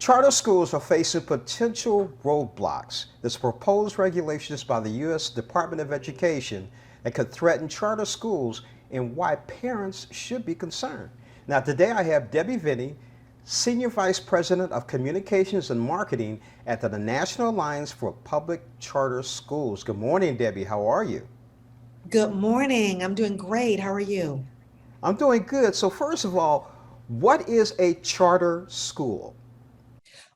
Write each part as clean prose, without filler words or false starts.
Charter schools are facing potential roadblocks. There's proposed regulations by the U.S. Department of Education that could threaten charter schools and why parents should be concerned. Now, today I have Debbie Veney, Senior Vice President of Communications and Marketing at the National Alliance for Public Charter Schools. Good morning, Debbie. How are you? Good morning. I'm doing great. How are you? I'm doing good. So, first of all, what is a charter school?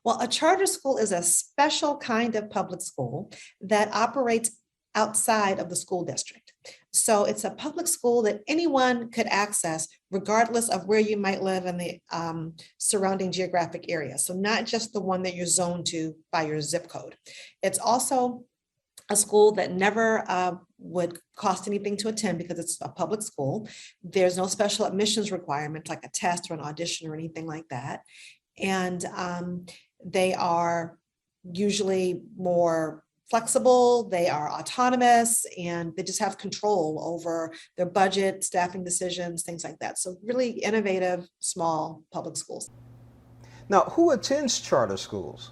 Well, a charter school is a special kind of public school that operates outside of the school district. So it's a public school that anyone could access, regardless of where you might live in the surrounding geographic area. So not just the one that you're zoned to by your zip code. It's also a school that never would cost anything to attend because it's a public school. There's no special admissions requirement like a test or an audition or anything like that. And they are usually more flexible, they are autonomous, and they just have control over their budget, staffing decisions, things like that. So really innovative, small public schools. Now, who attends charter schools?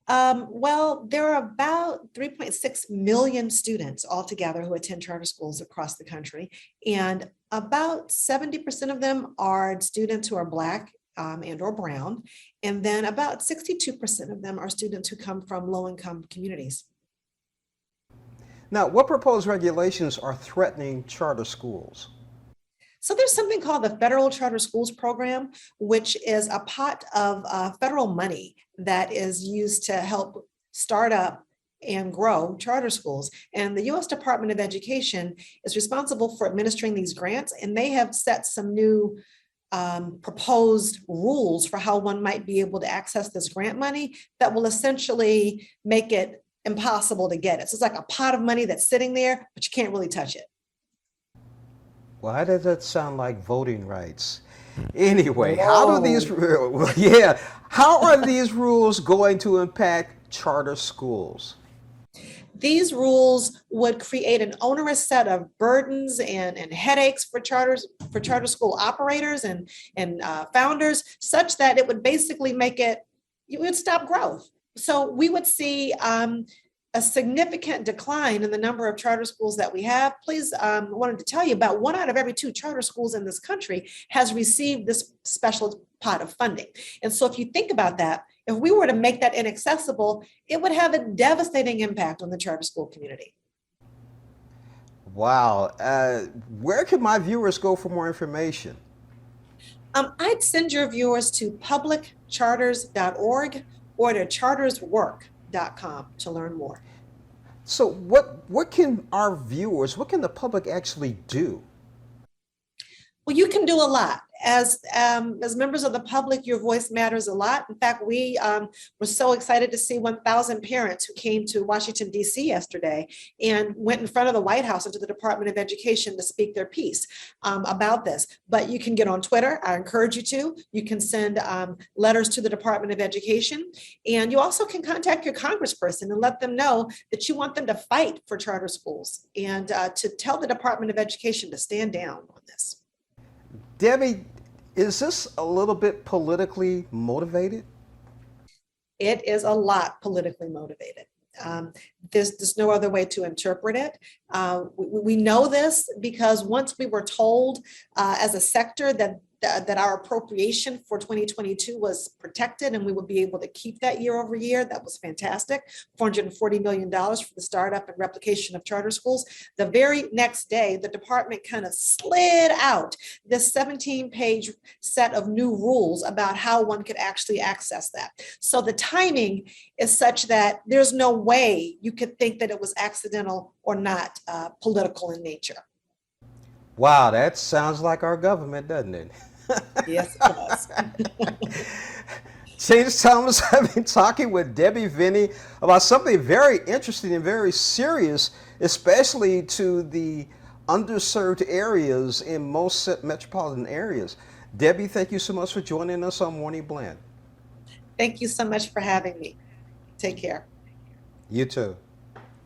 Well, there are about 3.6 million students altogether who attend charter schools across the country, and about 70% of them are students who are Black and or brown, and then about 62% of them are students who come from low-income communities. Now, what proposed regulations are threatening charter schools? So there's something called the Federal Charter Schools Program, which is a pot of federal money that is used to help start up and grow charter schools. And the U.S. Department of Education is responsible for administering these grants, and they have set some new proposed rules for how one might be able to access this grant money that will essentially make it impossible to get it. So it's like a pot of money that's sitting there, but you can't really touch it. Why does that sound like voting rights? Anyway, how do these, Whoa. yeah, how are these rules going to impact charter schools? These rules would create an onerous set of burdens and headaches for charter school operators and founders, such that it would basically you would stop growth. So we would see a significant decline in the number of charter schools that we have. Please, I wanted to tell you about 1 out of every 2 charter schools in this country has received this special pot of funding. And so if you think about that, if we were to make that inaccessible, it would have a devastating impact on the charter school community. Wow. Where can my viewers go for more information? I'd send your viewers to publiccharters.org or to charterswork.com to learn more. So what can our viewers, what can the public actually do? Well, you can do a lot. As members of the public, your voice matters a lot. In fact, we were so excited to see 1,000 parents who came to Washington, D.C. yesterday and went in front of the White House and to the Department of Education to speak their piece about this. But you can get on Twitter. I encourage you to. You can send letters to the Department of Education. And you also can contact your congressperson and let them know that you want them to fight for charter schools and to tell the Department of Education to stand down on this. Debbie, is this a little bit politically motivated? It is a lot politically motivated. There's no other way to interpret it. We know this because once we were told as a sector that our appropriation for 2022 was protected and we would be able to keep that year over year, that was fantastic. $440 million for the startup and replication of charter schools. The very next day, the department kind of slid out this 17-page set of new rules about how one could actually access that. So the timing is such that there's no way you could think that it was accidental or not political in nature. Wow, that sounds like our government, doesn't it? Yes, it does. James Thomas, I've been talking with Debbie Veney about something very interesting and very serious, especially to the underserved areas in most metropolitan areas. Debbie, thank you so much for joining us on Morning Blend. Thank you so much for having me. Take care. You too.